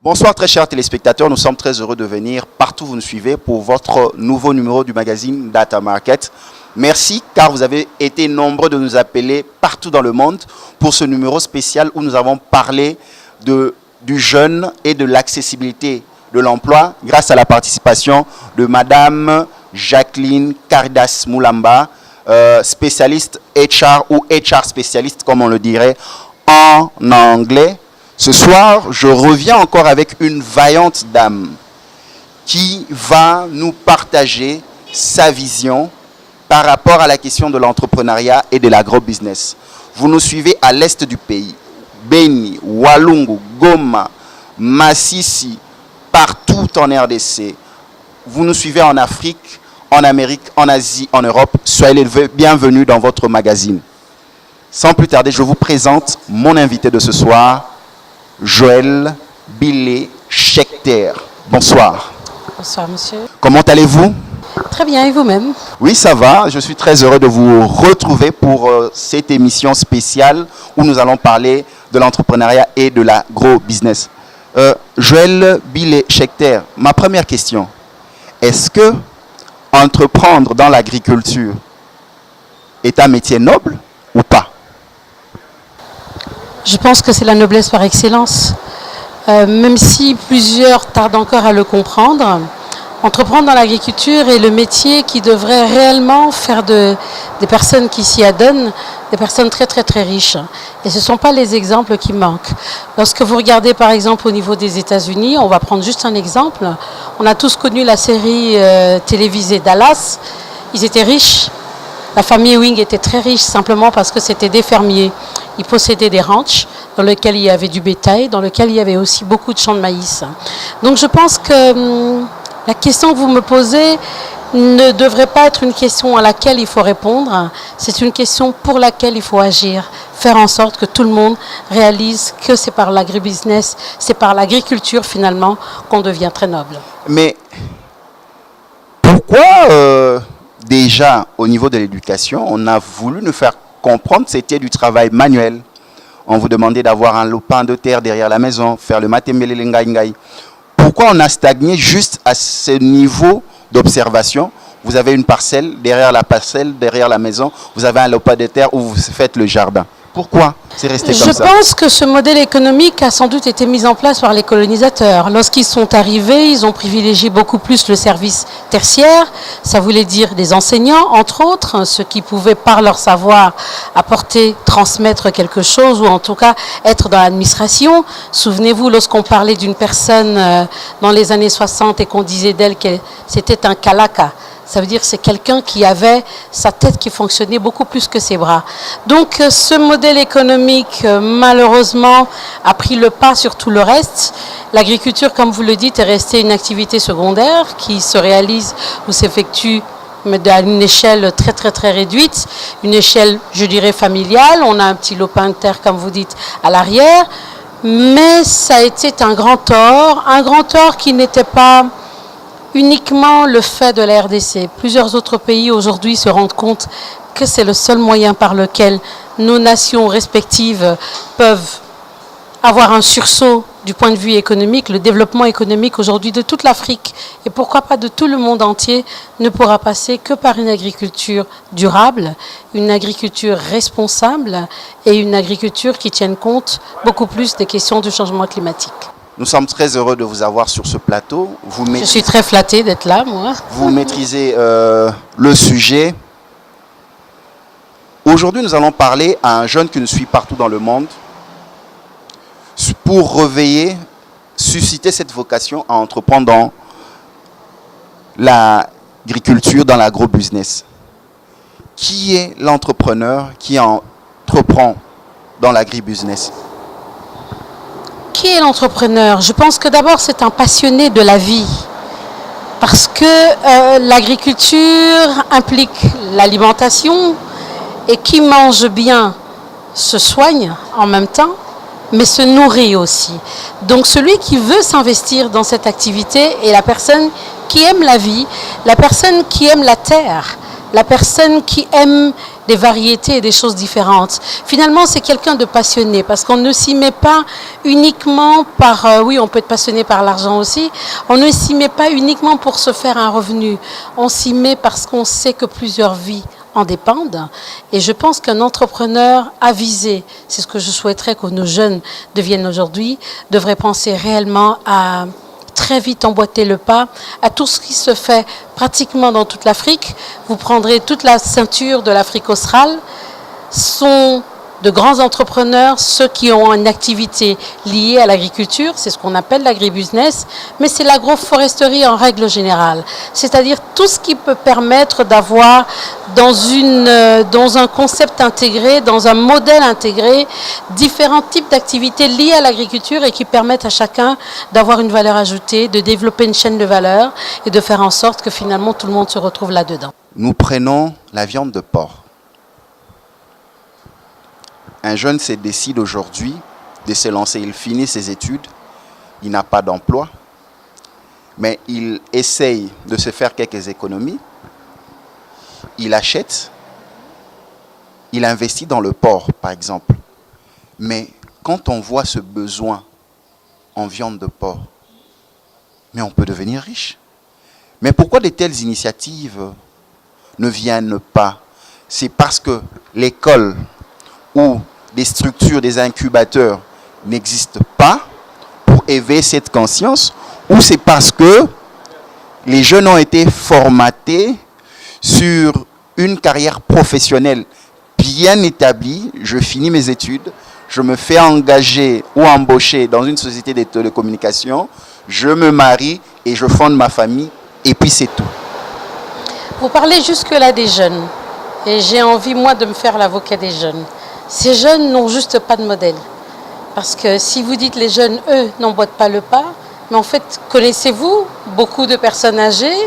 Bonsoir très chers téléspectateurs, nous sommes très heureux de venir partout où vous nous suivez pour votre nouveau numéro du magazine Data Market. Merci car vous avez été nombreux de nous appeler partout dans le monde pour ce numéro spécial où nous avons parlé du jeune et de l'accessibilité de l'emploi grâce à la participation de Madame Jacqueline Cardas Moulamba, spécialiste HR ou HR spécialiste comme on le dirait en anglais. Ce soir, je reviens encore avec une vaillante dame qui va nous partager sa vision par rapport à la question de l'entrepreneuriat et de l'agro-business. Vous nous suivez à l'est du pays, Beni, Walungu, Goma, Massissi, partout en RDC. Vous nous suivez en Afrique, en Amérique, en Asie, en Europe. Soyez les bienvenus dans votre magazine. Sans plus tarder, je vous présente mon invité de ce soir, Joël Billet Schechter. Bonsoir. Bonsoir, monsieur. Comment allez-vous? Très bien, et vous-même? Oui, ça va. Je suis très heureux de vous retrouver pour cette émission spéciale où nous allons parler de l'entrepreneuriat et de l'agro-business. Joël Billet Schechter, ma première question. Est-ce que entreprendre dans l'agriculture est un métier noble ou pas? Je pense que c'est la noblesse par excellence. Même si plusieurs tardent encore à le comprendre, entreprendre dans l'agriculture est le métier qui devrait réellement faire des personnes qui s'y adonnent, des personnes très très très riches. Et ce ne sont pas les exemples qui manquent. Lorsque vous regardez par exemple au niveau des États-Unis, on va prendre juste un exemple, on a tous connu la série télévisée Dallas, ils étaient riches. La famille Ewing était très riche simplement parce que c'était des fermiers. Ils possédaient des ranchs dans lesquels il y avait du bétail, dans lesquels il y avait aussi beaucoup de champs de maïs. Donc je pense que la question que vous me posez ne devrait pas être une question à laquelle il faut répondre. C'est une question pour laquelle il faut agir. Faire en sorte que tout le monde réalise que c'est par l'agribusiness, c'est par l'agriculture finalement qu'on devient très noble. Mais pourquoi déjà, au niveau de l'éducation, on a voulu nous faire comprendre que c'était du travail manuel. On vous demandait d'avoir un lopin de terre derrière la maison, faire le matembele ngai. Pourquoi on a stagné juste à ce niveau d'observation? Vous avez une parcelle, derrière la maison, vous avez un lopin de terre où vous faites le jardin. Pourquoi c'est resté comme ça? Je pense que ce modèle économique a sans doute été mis en place par les colonisateurs. Lorsqu'ils sont arrivés, ils ont privilégié beaucoup plus le service tertiaire. Ça voulait dire des enseignants, entre autres, ceux qui pouvaient, par leur savoir, apporter, transmettre quelque chose, ou en tout cas être dans l'administration. Souvenez-vous, lorsqu'on parlait d'une personne dans les années 60 et qu'on disait d'elle que c'était un kalaka. Ça veut dire que c'est quelqu'un qui avait sa tête qui fonctionnait beaucoup plus que ses bras. Donc ce modèle économique, malheureusement, a pris le pas sur tout le reste. L'agriculture, comme vous le dites, est restée une activité secondaire qui se réalise ou s'effectue mais à une échelle très très très réduite, une échelle, je dirais, familiale. On a un petit lopin de terre, comme vous dites, à l'arrière. Mais ça a été un grand tort qui n'était pas uniquement le fait de la RDC. Plusieurs autres pays aujourd'hui se rendent compte que c'est le seul moyen par lequel nos nations respectives peuvent avoir un sursaut du point de vue économique. Le développement économique aujourd'hui de toute l'Afrique et pourquoi pas de tout le monde entier ne pourra passer que par une agriculture durable, une agriculture responsable et une agriculture qui tienne compte beaucoup plus des questions du changement climatique. Nous sommes très heureux de vous avoir sur ce plateau. Je suis très flattée d'être là, moi. Vous maîtrisez le sujet. Aujourd'hui, nous allons parler à un jeune qui nous suit partout dans le monde pour réveiller, susciter cette vocation à entreprendre dans l'agriculture, dans l'agro-business. Qui est l'entrepreneur qui entreprend dans l'agri-business? Qui est l'entrepreneur? Je pense que d'abord c'est un passionné de la vie parce que l'agriculture implique l'alimentation et qui mange bien se soigne en même temps mais se nourrit aussi. Donc celui qui veut s'investir dans cette activité est la personne qui aime la vie, la personne qui aime la terre, la personne qui aime des variétés et des choses différentes. Finalement, c'est quelqu'un de passionné parce qu'on ne s'y met pas uniquement par... oui, on peut être passionné par l'argent aussi. On ne s'y met pas uniquement pour se faire un revenu. On s'y met parce qu'on sait que plusieurs vies en dépendent. Et je pense qu'un entrepreneur avisé, c'est ce que je souhaiterais que nos jeunes deviennent aujourd'hui, devrait penser réellement à très vite emboîter le pas à tout ce qui se fait pratiquement dans toute l'Afrique. Vous prendrez toute la ceinture de l'Afrique australe, sont de grands entrepreneurs, ceux qui ont une activité liée à l'agriculture, c'est ce qu'on appelle l'agribusiness, mais c'est l'agroforesterie en règle générale. C'est-à-dire tout ce qui peut permettre d'avoir dans un concept intégré, dans un modèle intégré, différents types d'activités liées à l'agriculture et qui permettent à chacun d'avoir une valeur ajoutée, de développer une chaîne de valeur et de faire en sorte que finalement tout le monde se retrouve là-dedans. Nous prenons la viande de porc. Un jeune se décide aujourd'hui de se lancer. Il finit ses études, il n'a pas d'emploi, mais il essaye de se faire quelques économies. Il achète, il investit dans le porc, par exemple. Mais quand on voit ce besoin en viande de porc, mais on peut devenir riche. Mais pourquoi de telles initiatives ne viennent pas? C'est parce que l'école ou des structures, des incubateurs n'existent pas pour éveiller cette conscience, ou c'est parce que les jeunes ont été formatés sur une carrière professionnelle bien établie. Je finis mes études, je me fais engager ou embaucher dans une société de télécommunications, je me marie et je fonde ma famille, et puis c'est tout. Vous parlez jusque-là des jeunes, et j'ai envie, moi, de me faire l'avocat des jeunes. Ces jeunes n'ont juste pas de modèle. Parce que si vous dites les jeunes, eux, n'emboîtent pas le pas, mais en fait, connaissez-vous beaucoup de personnes âgées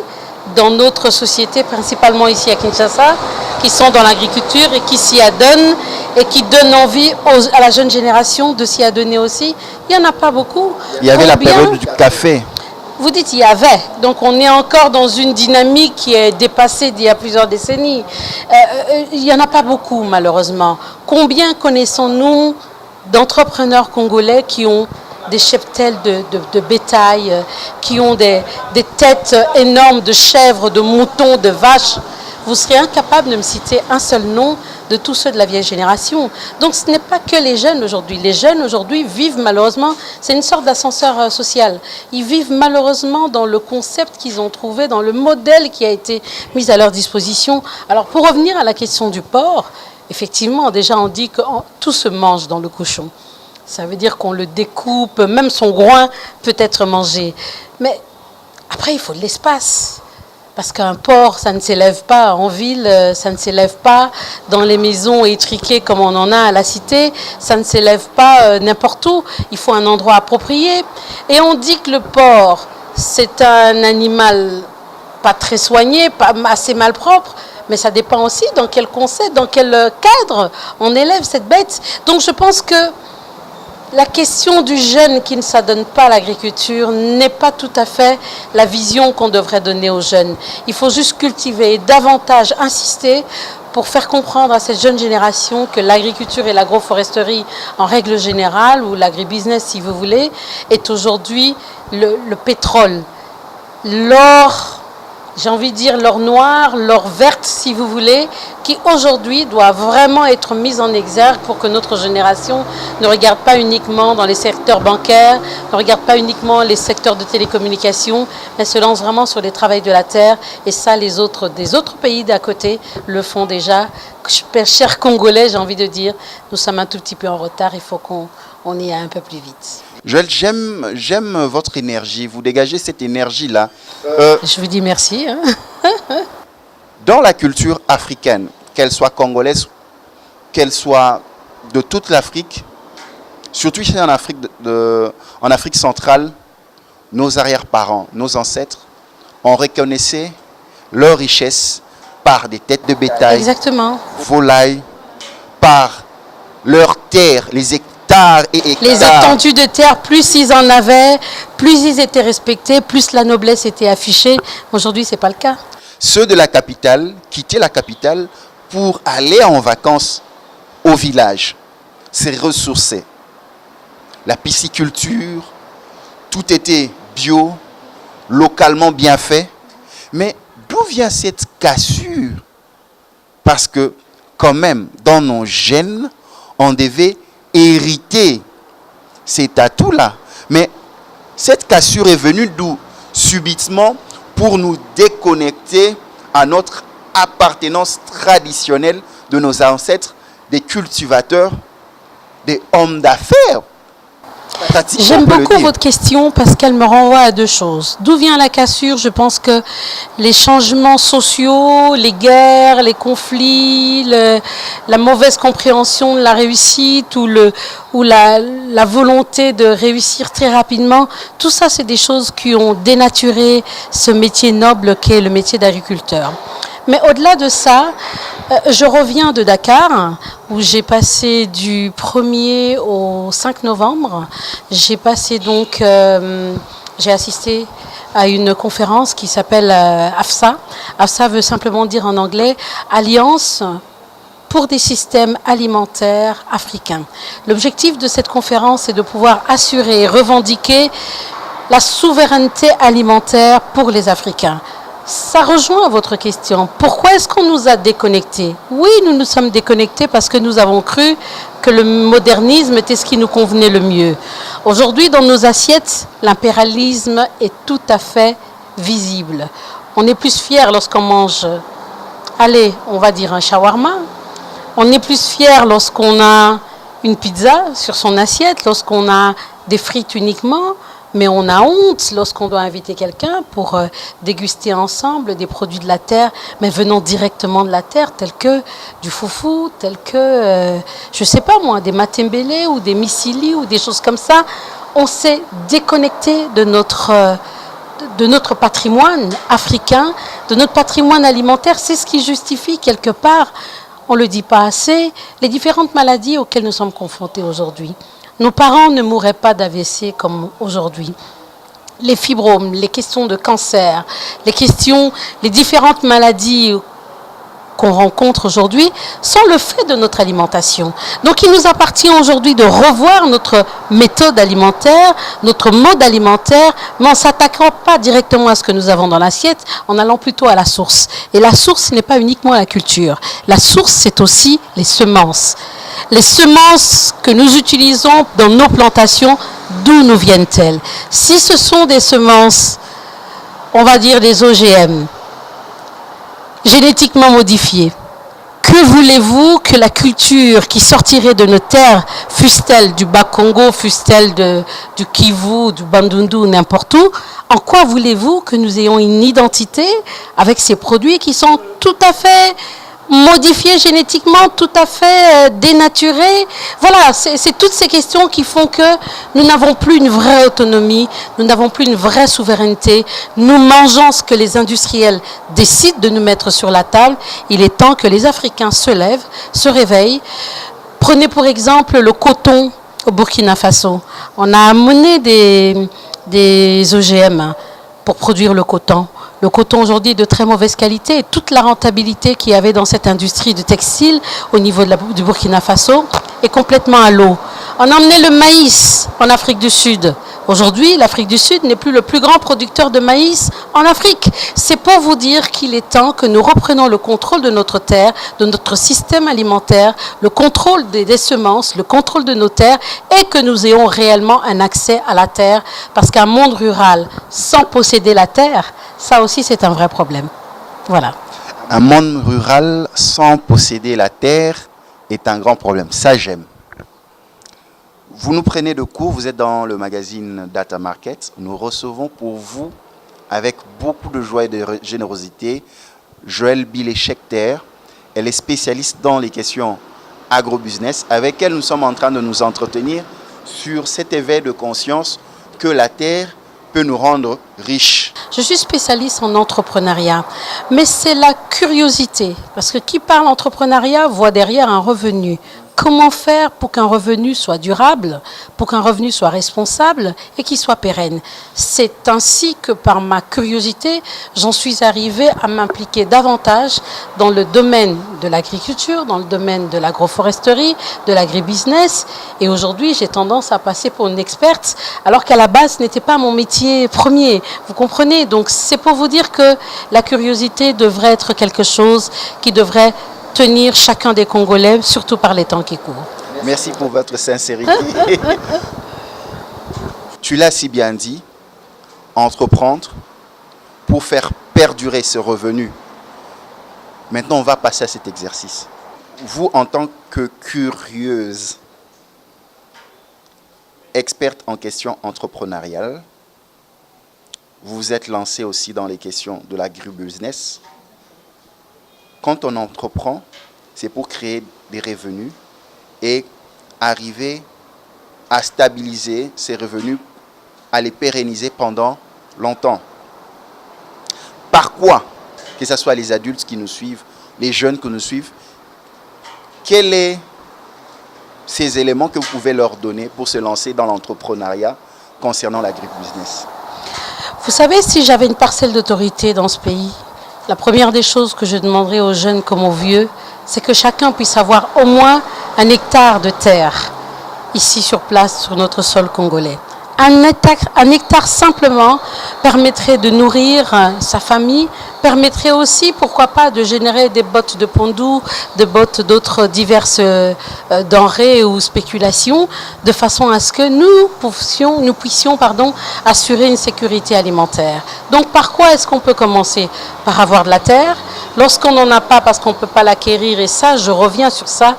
dans notre société, principalement ici à Kinshasa, qui sont dans l'agriculture et qui s'y adonnent et qui donnent envie à la jeune génération de s'y adonner aussi? Il n'y en a pas beaucoup. Il y avait la période du café. Vous dites il y avait, donc on est encore dans une dynamique qui est dépassée d'il y a plusieurs décennies. Il n'y en a pas beaucoup malheureusement. Combien connaissons-nous d'entrepreneurs congolais qui ont des cheptels de bétail, qui ont des têtes énormes de chèvres, de moutons, de vaches? Vous serez incapable de me citer un seul nom de tous ceux de la vieille génération. Donc ce n'est pas que les jeunes aujourd'hui. Les jeunes aujourd'hui vivent malheureusement, c'est une sorte d'ascenseur social. Ils vivent malheureusement dans le concept qu'ils ont trouvé, dans le modèle qui a été mis à leur disposition. Alors pour revenir à la question du porc, effectivement, déjà on dit que tout se mange dans le cochon. Ça veut dire qu'on le découpe, même son groin peut être mangé. Mais après, il faut de l'espace. Parce qu'un porc, ça ne s'élève pas en ville, ça ne s'élève pas dans les maisons étriquées comme on en a à la cité, ça ne s'élève pas n'importe où. Il faut un endroit approprié. Et on dit que le porc, c'est un animal pas très soigné, pas assez malpropre, mais ça dépend aussi dans quel concept, dans quel cadre on élève cette bête. Donc je pense que la question du jeune qui ne s'adonne pas à l'agriculture n'est pas tout à fait la vision qu'on devrait donner aux jeunes. Il faut juste cultiver et davantage insister pour faire comprendre à cette jeune génération que l'agriculture et l'agroforesterie en règle générale, ou l'agribusiness si vous voulez, est aujourd'hui le pétrole, l'or, j'ai envie de dire l'or noir, l'or verte si vous voulez, qui aujourd'hui doit vraiment être mise en exergue pour que notre génération ne regarde pas uniquement dans les secteurs bancaires, ne regarde pas uniquement les secteurs de télécommunications, mais se lance vraiment sur les travails de la terre. Et ça, des autres pays d'à côté le font déjà. Chers Congolais, j'ai envie de dire, nous sommes un tout petit peu en retard, il faut qu'on y aille un peu plus vite. Joël, j'aime votre énergie. Vous dégagez cette énergie-là. Je vous dis merci. Hein. Dans la culture africaine, qu'elle soit congolaise, qu'elle soit de toute l'Afrique, surtout ici en Afrique centrale, nos arrière-parents, nos ancêtres, on reconnaissait leur richesse par des têtes de bétail, exactement, volailles, par leurs terres, les hectares et hectares. Les étendues de terre, plus ils en avaient, plus ils étaient respectés, plus la noblesse était affichée. Aujourd'hui, ce n'est pas le cas. Ceux de la capitale quittaient la capitale pour aller en vacances au village, se ressourcer. La pisciculture, tout était bio, localement bien fait. Mais d'où vient cette cassure? Parce que quand même, dans nos gènes, on devait hériter ces atouts-là. Mais cette cassure est venue d'où? Subitement, pour nous déconnecter à notre appartenance traditionnelle de nos ancêtres, des cultivateurs, des hommes d'affaires. J'aime beaucoup votre question parce qu'elle me renvoie à deux choses. D'où vient la cassure? Je pense que les changements sociaux, les guerres, les conflits, la mauvaise compréhension de la réussite ou la volonté de réussir très rapidement, tout ça, c'est des choses qui ont dénaturé ce métier noble qu'est le métier d'agriculteur. Mais au-delà de ça, je reviens de Dakar, où j'ai passé du 1er au 5 novembre. J'ai passé donc, j'ai assisté à une conférence qui s'appelle AFSA. AFSA veut simplement dire en anglais Alliance pour des systèmes alimentaires africains. L'objectif de cette conférence est de pouvoir assurer et revendiquer la souveraineté alimentaire pour les Africains. Ça rejoint votre question. Pourquoi est-ce qu'on nous a déconnectés? Oui, nous nous sommes déconnectés parce que nous avons cru que le modernisme était ce qui nous convenait le mieux. Aujourd'hui, dans nos assiettes, l'impérialisme est tout à fait visible. On est plus fier lorsqu'on mange, allez, on va dire un shawarma. On est plus fier lorsqu'on a une pizza sur son assiette, lorsqu'on a des frites uniquement. Mais on a honte lorsqu'on doit inviter quelqu'un pour déguster ensemble des produits de la terre, mais venant directement de la terre, tels que du foufou, tels que, je ne sais pas moi, des matembele ou des misili ou des choses comme ça. On s'est déconnecté de notre patrimoine africain, de notre patrimoine alimentaire. C'est ce qui justifie quelque part, on ne le dit pas assez, les différentes maladies auxquelles nous sommes confrontés aujourd'hui. Nos parents ne mourraient pas d'AVC comme aujourd'hui. Les fibromes, les questions de cancer, les différentes maladies qu'on rencontre aujourd'hui sont le fait de notre alimentation. Donc il nous appartient aujourd'hui de revoir notre méthode alimentaire, notre mode alimentaire, mais en ne s'attaquant pas directement à ce que nous avons dans l'assiette, en allant plutôt à la source. Et la source n'est pas uniquement la culture. La source, c'est aussi les semences. Les semences que nous utilisons dans nos plantations, d'où nous viennent-elles? Si ce sont des semences, on va dire des OGM, génétiquement modifiées, que voulez-vous que la culture qui sortirait de nos terres, fût-elle du Bas-Congo, fût-elle du Kivu, du Bandundu, n'importe où, en quoi voulez-vous que nous ayons une identité avec ces produits qui sont tout à fait modifiés génétiquement, tout à fait dénaturés? Voilà, c'est toutes ces questions qui font que nous n'avons plus une vraie autonomie, nous n'avons plus une vraie souveraineté. Nous mangeons ce que les industriels décident de nous mettre sur la table. Il est temps que les Africains se lèvent, se réveillent. Prenez pour exemple le coton au Burkina Faso. On a amené des OGM pour produire le coton. Le coton aujourd'hui est de très mauvaise qualité et toute la rentabilité qu'il y avait dans cette industrie de textile au niveau du Burkina Faso est complètement à l'eau. On a emmené le maïs en Afrique du Sud. Aujourd'hui, l'Afrique du Sud n'est plus le plus grand producteur de maïs en Afrique. C'est pour vous dire qu'il est temps que nous reprenions le contrôle de notre terre, de notre système alimentaire, le contrôle des semences, le contrôle de nos terres et que nous ayons réellement un accès à la terre. Parce qu'un monde rural sans posséder la terre, ça aussi c'est un vrai problème. Voilà. Un monde rural sans posséder la terre est un grand problème. Ça, j'aime. Vous nous prenez de court, vous êtes dans le magazine Data Market. Nous recevons pour vous, avec beaucoup de joie et de générosité, Joëlle Billet-Schechter. Elle est spécialiste dans les questions agro-business, avec elle nous sommes en train de nous entretenir sur cet éveil de conscience que la terre peut nous rendre riches. Je suis spécialiste en entrepreneuriat, mais c'est la curiosité, parce que qui parle entrepreneuriat voit derrière un revenu. Comment faire pour qu'un revenu soit durable, pour qu'un revenu soit responsable et qu'il soit pérenne? C'est ainsi que par ma curiosité, j'en suis arrivée à m'impliquer davantage dans le domaine de l'agriculture, dans le domaine de l'agroforesterie, de l'agribusiness. Et aujourd'hui, j'ai tendance à passer pour une experte, alors qu'à la base, ce n'était pas mon métier premier. Vous comprenez? Donc c'est pour vous dire que la curiosité devrait être quelque chose qui devrait tenir chacun des Congolais, surtout par les temps qui courent. Merci pour votre sincérité. Tu l'as si bien dit, entreprendre pour faire perdurer ce revenu. Maintenant, on va passer à cet exercice. Vous, en tant que curieuse, experte en questions entrepreneuriales, vous vous êtes lancée aussi dans les questions de l'agribusiness. Quand on entreprend, c'est pour créer des revenus et arriver à stabiliser ces revenus, à les pérenniser pendant longtemps. Par quoi, que ce soit les adultes qui nous suivent, les jeunes qui nous suivent, quels sont ces éléments que vous pouvez leur donner pour se lancer dans l'entrepreneuriat concernant l'agribusiness? Vous savez, si j'avais une parcelle d'autorité dans ce pays, la première des choses que je demanderais aux jeunes comme aux vieux, c'est que chacun puisse avoir au moins 1 hectare de terre ici sur place, sur notre sol congolais. Un hectare simplement permettrait de nourrir sa famille, permettrait aussi, pourquoi pas, de générer des bottes de pondou, des bottes d'autres diverses denrées ou spéculations, de façon à ce que nous puissions assurer une sécurité alimentaire. Donc par quoi est-ce qu'on peut commencer? Par avoir de la terre. Lorsqu'on n'en a pas parce qu'on ne peut pas l'acquérir, et ça, je reviens sur ça,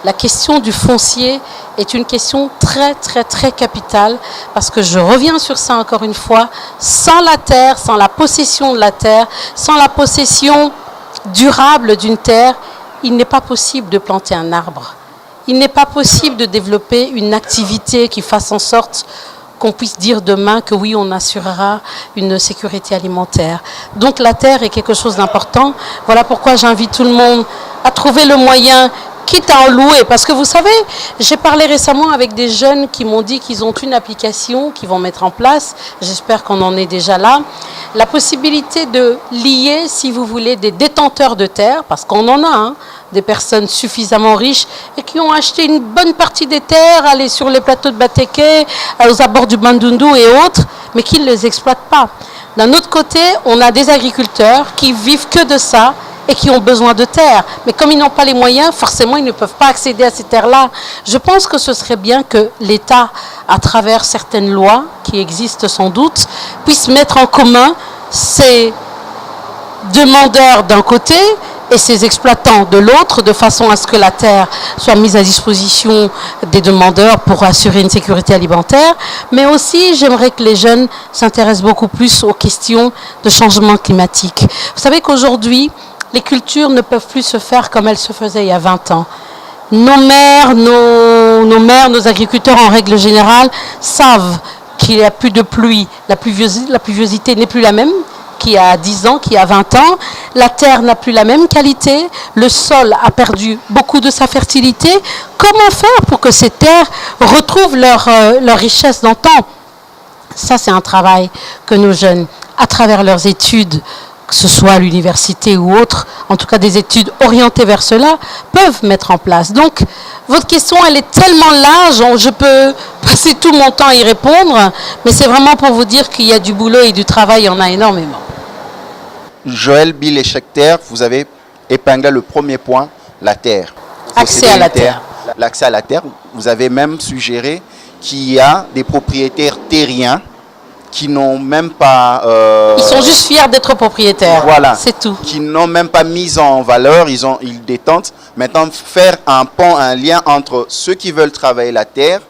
la question du foncier est une question très, très, très capitale, parce que je reviens sur ça encore une fois, sans la terre, sans la possession de la terre, sans la possession durable d'une terre, il n'est pas possible de planter un arbre. Il n'est pas possible de développer une activité qui fasse en sorte qu'on puisse dire demain que oui, on assurera une sécurité alimentaire. Donc la terre est quelque chose d'important. Voilà pourquoi j'invite tout le monde à trouver le moyen, quitte à en louer. Parce que vous savez, j'ai parlé récemment avec des jeunes qui m'ont dit qu'ils ont une application qu'ils vont mettre en place. J'espère qu'on en est déjà là. La possibilité de lier, si vous voulez, des détenteurs de terre, parce qu'on en a, des personnes suffisamment riches et qui ont acheté une bonne partie des terres, aller sur les plateaux de Batéké, aux abords du Bandundu et autres, mais qui ne les exploitent pas. D'un autre côté, on a des agriculteurs qui vivent que de ça et qui ont besoin de terre. Mais comme ils n'ont pas les moyens, forcément, ils ne peuvent pas accéder à ces terres-là. Je pense que ce serait bien que l'État, à travers certaines lois qui existent sans doute, puisse mettre en commun ces demandeurs d'un côté et ces exploitants de l'autre, de façon à ce que la terre soit mise à disposition des demandeurs pour assurer une sécurité alimentaire. Mais aussi, j'aimerais que les jeunes s'intéressent beaucoup plus aux questions de changement climatique. Vous savez qu'aujourd'hui, les cultures ne peuvent plus se faire comme elles se faisaient il y a 20 ans. Nos mères, nos agriculteurs en règle générale savent qu'il n'y a plus de pluie. La pluviosité n'est plus la même qu'il y a 10 ans, qu'il y a 20 ans. La terre n'a plus la même qualité. Le sol a perdu beaucoup de sa fertilité. Comment faire pour que ces terres retrouvent leur richesse d'antan? Ça, c'est un travail que nos jeunes, à travers leurs études, que ce soit à l'université ou autre, en tout cas des études orientées vers cela, peuvent mettre en place. Donc, votre question, elle est tellement large, je peux passer tout mon temps à y répondre, mais c'est vraiment pour vous dire qu'il y a du boulot et du travail, il y en a énormément. Joël Bill-Echecter, vous avez épinglé le premier point, la terre. Accès à la terre. L'accès à la terre, vous avez même suggéré qu'il y a des propriétaires terriens qui n'ont même pas... ils sont juste fiers d'être propriétaires. Voilà. C'est tout. Qui n'ont même pas mis en valeur, ils détentent. Maintenant, faire un pont, un lien entre ceux qui veulent travailler la terre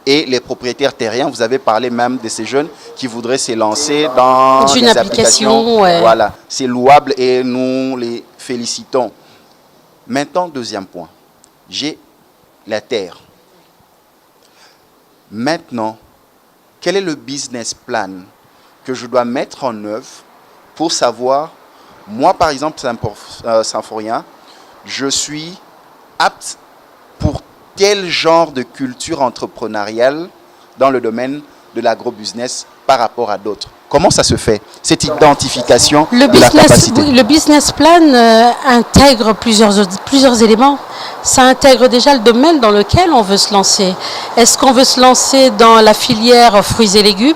et les propriétaires terriens. Vous avez parlé même de ces jeunes qui voudraient se lancer dans une application. Ouais. Voilà, c'est louable et nous les félicitons. Maintenant, deuxième point. J'ai la terre. Maintenant, quel est le business plan que je dois mettre en œuvre pour savoir, moi par exemple, Symphorien, je suis apte pour quel genre de culture entrepreneuriale dans le domaine de l'agrobusiness par rapport à d'autres? Comment ça se fait, cette identification de la capacité? Le business plan intègre plusieurs éléments. Ça intègre déjà le domaine dans lequel on veut se lancer. Est-ce qu'on veut se lancer dans la filière fruits et légumes?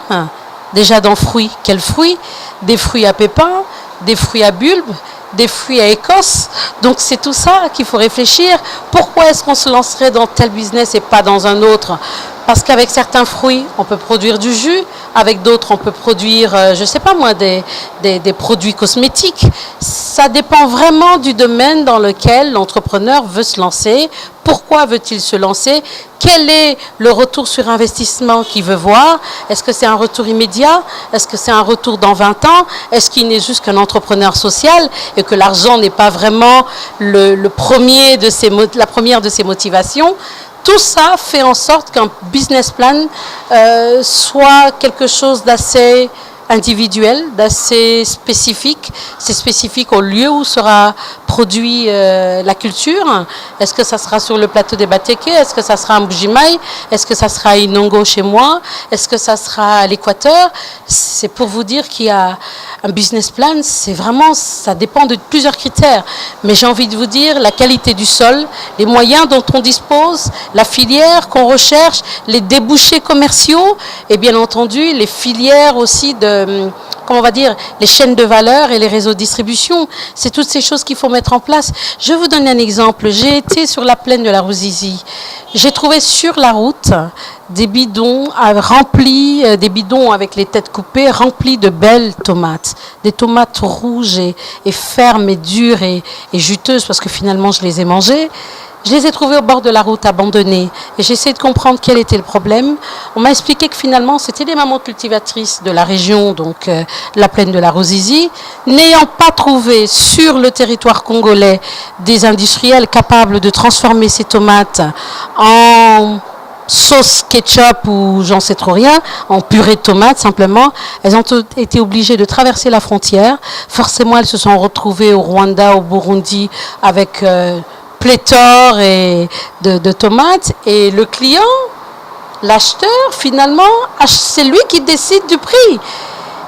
Déjà dans fruits, quels fruits? Des fruits à pépins, des fruits à bulbes, des fruits à écorce. Donc c'est tout ça qu'il faut réfléchir. Pourquoi est-ce qu'on se lancerait dans tel business et pas dans un autre? Parce qu'avec certains fruits, on peut produire du jus. Avec d'autres, on peut produire, je ne sais pas moi, des produits cosmétiques. Ça dépend vraiment du domaine dans lequel l'entrepreneur veut se lancer. Pourquoi veut-il se lancer? Quel est le retour sur investissement qu'il veut voir? Est-ce que c'est un retour immédiat? Est-ce que c'est un retour dans 20 ans? Est-ce qu'il n'est juste qu'un entrepreneur social et que l'argent n'est pas vraiment la première de ses motivations? Tout ça fait en sorte qu'un business plan soit quelque chose d'assez individuel, d'assez spécifique. C'est spécifique au lieu où sera produit la culture. Est-ce que ça sera sur le plateau des Bateke? Est-ce que ça sera à Mbujimaï? Est-ce que ça sera à Inongo chez moi? Est-ce que ça sera à l'Équateur? C'est pour vous dire qu'il y a un business plan, c'est vraiment, ça dépend de plusieurs critères. Mais j'ai envie de vous dire, la qualité du sol, les moyens dont on dispose, la filière qu'on recherche, les débouchés commerciaux et bien entendu les filières aussi de, comment on va dire, les chaînes de valeur et les réseaux de distribution. C'est toutes ces choses qu'il faut mettre en place. Je vais vous donner un exemple. J'ai été sur la plaine de la Ruzizi. J'ai trouvé sur la route des bidons remplis, des bidons avec les têtes coupées, remplis de belles tomates. Des tomates rouges et fermes et dures et juteuses parce que finalement je les ai mangées. Je les ai trouvées au bord de la route, abandonnées. Et j'ai essayé de comprendre quel était le problème. On m'a expliqué que finalement, c'était des mamans cultivatrices de la région, donc la plaine de la Ruzizi, n'ayant pas trouvé sur le territoire congolais des industriels capables de transformer ces tomates en sauce ketchup ou j'en sais trop rien, en purée de tomates simplement. Elles ont été obligées de traverser la frontière. Forcément, elles se sont retrouvées au Rwanda, au Burundi, avec pléthore de tomates. Et le client, l'acheteur, finalement, c'est lui qui décide du prix.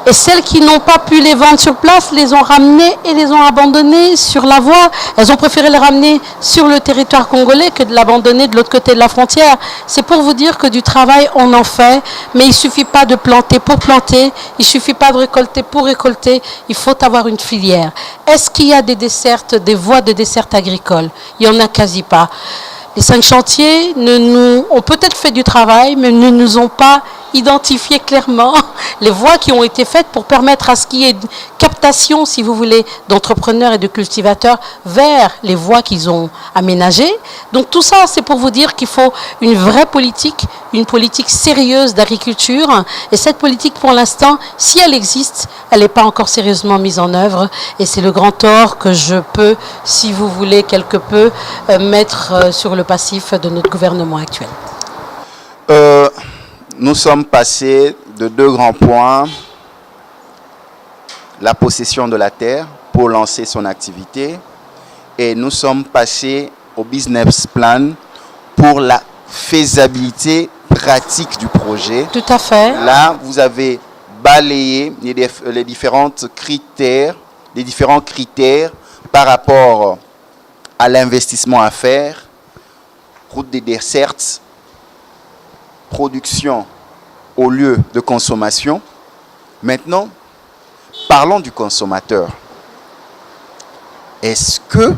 Et celles qui n'ont pas pu les vendre sur place, les ont ramenées et les ont abandonnées sur la voie. Elles ont préféré les ramener sur le territoire congolais que de l'abandonner de l'autre côté de la frontière. C'est pour vous dire que du travail, on en fait, mais il ne suffit pas de planter pour planter, il ne suffit pas de récolter pour récolter, il faut avoir une filière. Est-ce qu'il y a des dessertes, des voies de desserte agricole? Il n'y en a quasi pas. Les 5 chantiers ont peut-être fait du travail, mais ne nous ont pas identifié clairement les voies qui ont été faites pour permettre à ce qu'il y ait une captation, si vous voulez, d'entrepreneurs et de cultivateurs vers les voies qu'ils ont aménagées. Donc tout ça, c'est pour vous dire qu'il faut une vraie politique, une politique sérieuse d'agriculture. Et cette politique, pour l'instant, si elle existe, elle n'est pas encore sérieusement mise en œuvre. Et c'est le grand tort que je peux, si vous voulez, quelque peu mettre sur le passif de notre gouvernement actuel. Nous sommes passés de 2 grands points, la possession de la terre pour lancer son activité, et nous sommes passés au business plan pour la faisabilité pratique du projet. Tout à fait. Là, vous avez balayé les différents critères par rapport à l'investissement à faire, route des dessertes, production au lieu de consommation. Maintenant, parlons du consommateur. Est-ce que,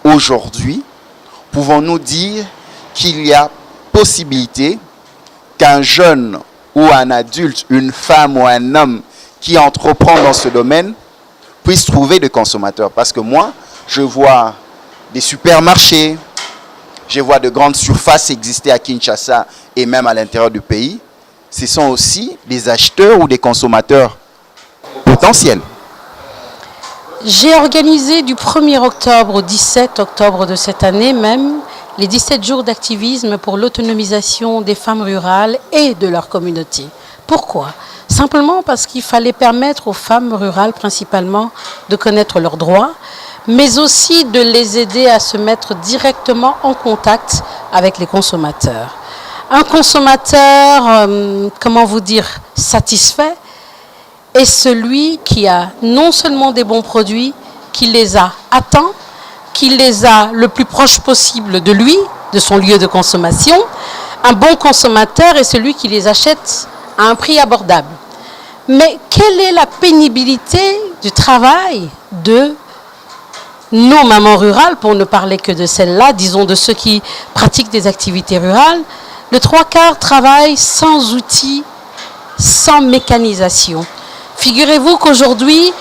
aujourd'hui, pouvons-nous dire qu'il y a possibilité qu'un jeune ou un adulte, une femme ou un homme qui entreprend dans ce domaine puisse trouver des consommateurs? Parce que moi, je vois des supermarchés, je vois de grandes surfaces exister à Kinshasa et même à l'intérieur du pays. Ce sont aussi des acheteurs ou des consommateurs potentiels. J'ai organisé du 1er octobre au 17 octobre de cette année même les 17 jours d'activisme pour l'autonomisation des femmes rurales et de leur communauté. Pourquoi ? Simplement parce qu'il fallait permettre aux femmes rurales principalement de connaître leurs droits, mais aussi de les aider à se mettre directement en contact avec les consommateurs. Un consommateur, comment vous dire, satisfait est celui qui a non seulement des bons produits, qui les a à temps, qui les a le plus proche possible de lui, de son lieu de consommation. Un bon consommateur est celui qui les achète à un prix abordable. Mais quelle est la pénibilité du travail de nos mamans rurales, pour ne parler que de celles-là, disons de ceux qui pratiquent des activités rurales? Le 3/4 travaillent sans outils, sans mécanisation. Figurez-vous qu'aujourd'hui,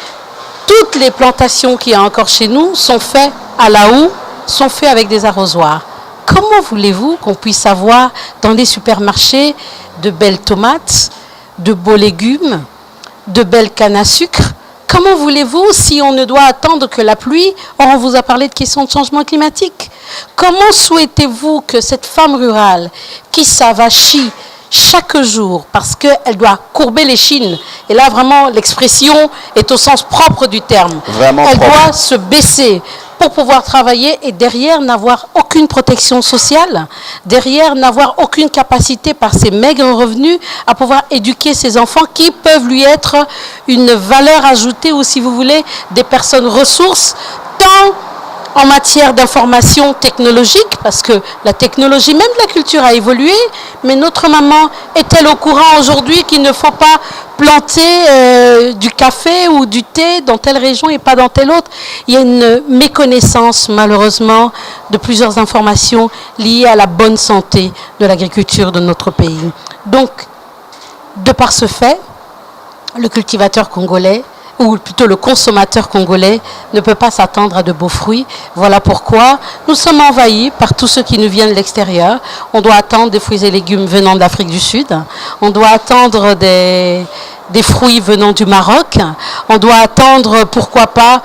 toutes les plantations qu'il y a encore chez nous sont faites à la houe, sont faites avec des arrosoirs. Comment voulez-vous qu'on puisse avoir dans les supermarchés de belles tomates, de beaux légumes, de belles cannes à sucre? Comment voulez-vous si on ne doit attendre que la pluie? Or, on vous a parlé de questions de changement climatique. Comment souhaitez-vous que cette femme rurale qui s'avachit chaque jour parce qu'elle doit courber les chines, et là vraiment l'expression est au sens propre du terme, Vraiment elle propre. doit se baisser pour pouvoir travailler et derrière n'avoir aucune protection sociale, derrière n'avoir aucune capacité par ses maigres revenus à pouvoir éduquer ses enfants qui peuvent lui être une valeur ajoutée ou si vous voulez des personnes ressources tant en matière d'information technologique, parce que la technologie, même la culture a évolué, mais notre maman est-elle au courant aujourd'hui qu'il ne faut pas planter du café ou du thé dans telle région et pas dans telle autre? Il y a une méconnaissance, malheureusement, de plusieurs informations liées à la bonne santé de l'agriculture de notre pays. Donc, de par ce fait, le cultivateur congolais, ou plutôt le consommateur congolais, ne peut pas s'attendre à de beaux fruits. Voilà pourquoi nous sommes envahis par tous ceux qui nous viennent de l'extérieur. On doit attendre des fruits et légumes venant d'Afrique du Sud. On doit attendre des fruits venant du Maroc. On doit attendre, pourquoi pas,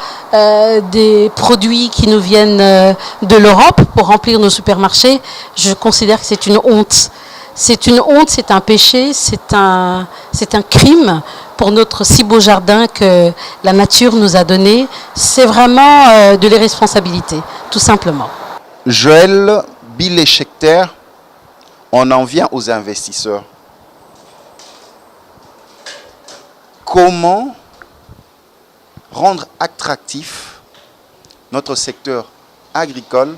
des produits qui nous viennent de l'Europe pour remplir nos supermarchés. Je considère que c'est une honte. C'est une honte, c'est un péché, c'est un crime pour notre si beau jardin que la nature nous a donné. C'est vraiment de l'irresponsabilité, tout simplement. Joël Billet-Schechter, on en vient aux investisseurs. Comment rendre attractif notre secteur agricole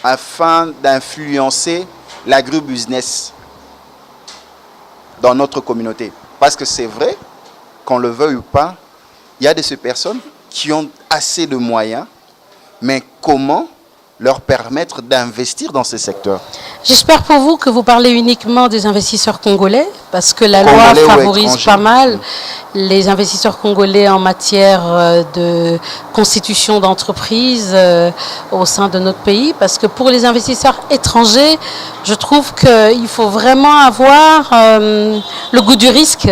afin d'influencer l'agribusiness dans notre communauté? Parce que c'est vrai, qu'on le veuille ou pas, il y a de ces personnes qui ont assez de moyens, mais comment leur permettre d'investir dans ces secteurs? J'espère pour vous que vous parlez uniquement des investisseurs congolais, parce que la Congolais loi ou favorise étrangers. pas mal les investisseurs congolais en matière de constitution d'entreprises au sein de notre pays, parce que pour les investisseurs étrangers, je trouve qu'il faut vraiment avoir le goût du risque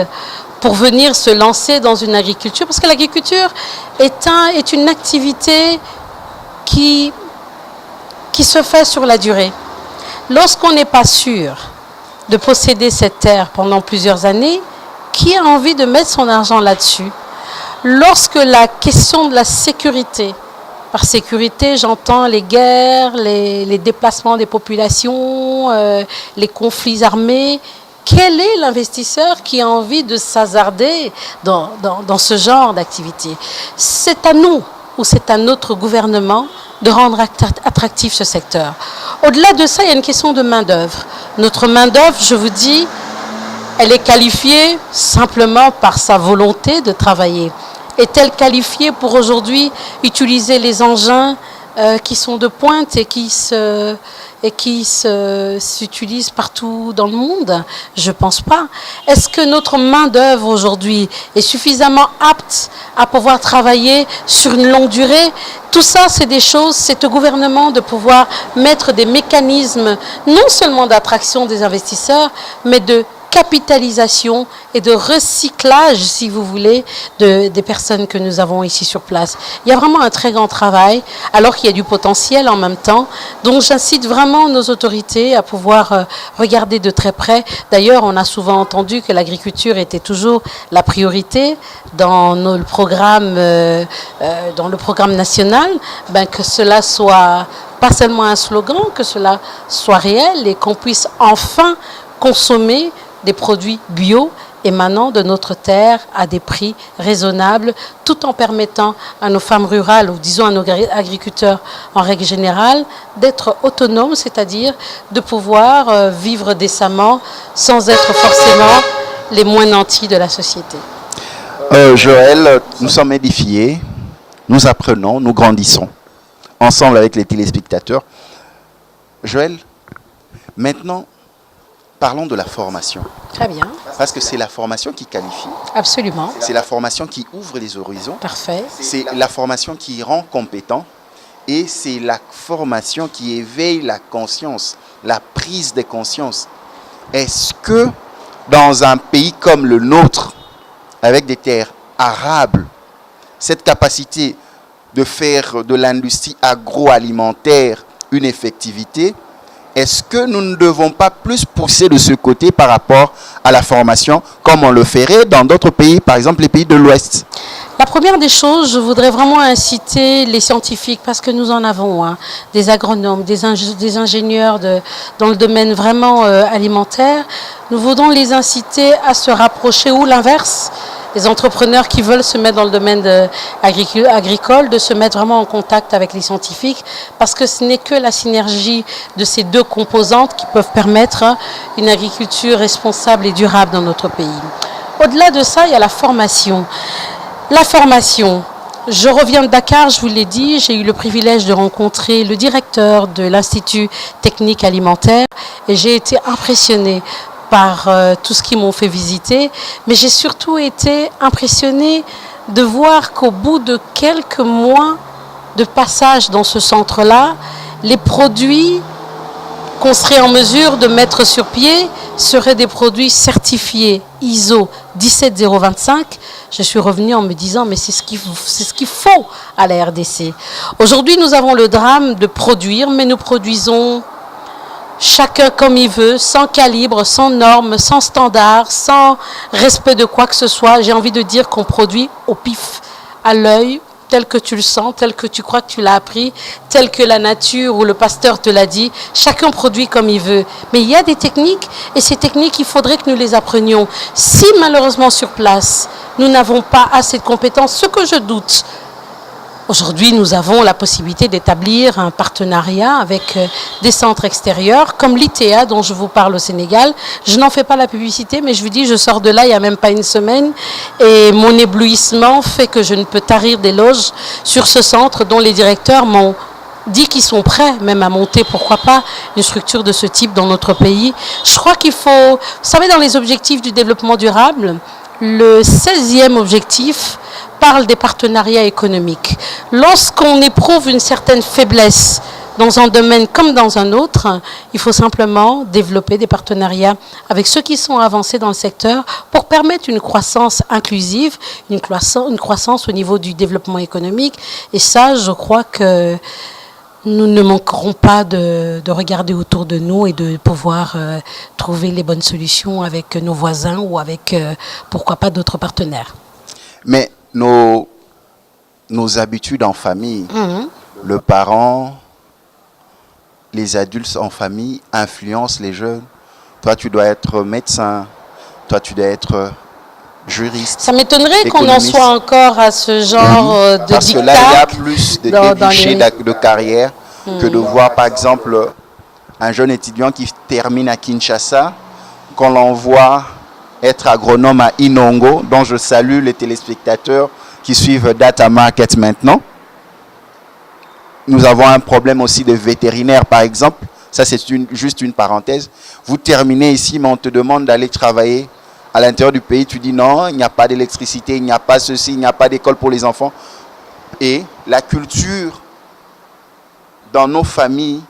pour venir se lancer dans une agriculture, parce que l'agriculture est une activité qui se fait sur la durée. Lorsqu'on n'est pas sûr de posséder cette terre pendant plusieurs années, qui a envie de mettre son argent là-dessus? Lorsque la question de la sécurité, par sécurité j'entends les guerres, les déplacements des populations, les conflits armés, quel est l'investisseur qui a envie de s'hasarder dans ce genre d'activité? C'est à nous ou c'est à notre gouvernement de rendre attractif ce secteur. Au-delà de ça, il y a une question de main-d'œuvre. Notre main-d'œuvre, je vous dis, elle est qualifiée simplement par sa volonté de travailler. Est-elle qualifiée pour aujourd'hui utiliser les engins qui sont de pointe et qui s'utilisent partout dans le monde? Je ne pense pas. Est-ce que notre main-d'œuvre aujourd'hui est suffisamment apte à pouvoir travailler sur une longue durée? Tout ça, c'est des choses, c'est au gouvernement de pouvoir mettre des mécanismes non seulement d'attraction des investisseurs, mais de capitalisation et de recyclage, si vous voulez, des personnes que nous avons ici sur place. Il y a vraiment un très grand travail, alors qu'il y a du potentiel en même temps. Donc j'incite vraiment nos autorités à pouvoir regarder de très près. D'ailleurs, on a souvent entendu que l'agriculture était toujours la priorité dans le programme national. Que cela soit pas seulement un slogan, que cela soit réel et qu'on puisse enfin consommer des produits bio émanant de notre terre à des prix raisonnables, tout en permettant à nos femmes rurales, ou disons à nos agriculteurs en règle générale, d'être autonomes, c'est-à-dire de pouvoir vivre décemment sans être forcément les moins nantis de la société. Joël, nous sommes édifiés, nous apprenons, nous grandissons, ensemble avec les téléspectateurs. Joël, maintenant, parlons de la formation. Très bien. Parce que c'est la formation qui qualifie. Absolument. C'est la formation qui ouvre les horizons. Parfait. C'est la formation qui rend compétent. Et c'est la formation qui éveille la conscience, la prise de conscience. Est-ce que dans un pays comme le nôtre, avec des terres arables, cette capacité de faire de l'industrie agroalimentaire une effectivité, est-ce que nous ne devons pas plus pousser de ce côté par rapport à la formation, comme on le ferait dans d'autres pays, par exemple les pays de l'Ouest? La première des choses, je voudrais vraiment inciter les scientifiques, parce que nous en avons, des agronomes, des ingénieurs dans le domaine vraiment alimentaire. Nous voudrons les inciter à se rapprocher, ou l'inverse, les entrepreneurs qui veulent se mettre dans le domaine agricole, de se mettre vraiment en contact avec les scientifiques, parce que ce n'est que la synergie de ces deux composantes qui peuvent permettre une agriculture responsable et durable dans notre pays. Au-delà de ça, il y a la formation. La formation. Je reviens de Dakar, je vous l'ai dit, j'ai eu le privilège de rencontrer le directeur de l'Institut technique alimentaire et j'ai été impressionnée par tout ce qu'ils m'ont fait visiter, mais j'ai surtout été impressionnée de voir qu'au bout de quelques mois de passage dans ce centre-là, les produits qu'on serait en mesure de mettre sur pied seraient des produits certifiés ISO 17025. Je suis revenue en me disant, mais c'est ce qu'il faut à la RDC. Aujourd'hui, nous avons le drame de produire, mais nous produisons chacun comme il veut, sans calibre, sans normes, sans standards, sans respect de quoi que ce soit. J'ai envie de dire qu'on produit au pif, à l'œil, tel que tu le sens, tel que tu crois que tu l'as appris, tel que la nature ou le pasteur te l'a dit. Chacun produit comme il veut. Mais il y a des techniques, et ces techniques, il faudrait que nous les apprenions. Si malheureusement sur place, nous n'avons pas assez de compétences, ce que je doute, aujourd'hui, nous avons la possibilité d'établir un partenariat avec des centres extérieurs, comme l'ITA dont je vous parle au Sénégal. Je n'en fais pas la publicité, mais je vous dis, je sors de là il n'y a même pas une semaine, et mon éblouissement fait que je ne peux tarir d'éloges sur ce centre dont les directeurs m'ont dit qu'ils sont prêts même à monter, pourquoi pas, une structure de ce type dans notre pays. Je crois qu'il faut, vous savez, dans les objectifs du développement durable, le 16e objectif parle des partenariats économiques. Lorsqu'on éprouve une certaine faiblesse dans un domaine comme dans un autre, il faut simplement développer des partenariats avec ceux qui sont avancés dans le secteur pour permettre une croissance inclusive, une croissance au niveau du développement économique. Et ça, je crois que nous ne manquerons pas de regarder autour de nous et de pouvoir trouver les bonnes solutions avec nos voisins ou avec, pourquoi pas, d'autres partenaires. Mais nos habitudes en famille, le parent, les adultes en famille influencent les jeunes. Toi, tu dois être médecin, toi, tu dois être juriste. Ça m'étonnerait qu'on en soit encore à ce genre de dictat. Parce que là, il y a plus de débouchés de carrière que de voir, par exemple, un jeune étudiant qui termine à Kinshasa, qu'on l'envoie être agronome à Inongo, dont je salue les téléspectateurs qui suivent Data Market maintenant. Nous avons un problème aussi de vétérinaire, par exemple. Ça, c'est juste une parenthèse. Vous terminez ici, mais on te demande d'aller travailler à l'intérieur du pays. Tu dis non, il n'y a pas d'électricité, il n'y a pas ceci, il n'y a pas d'école pour les enfants. Et la culture dans nos familles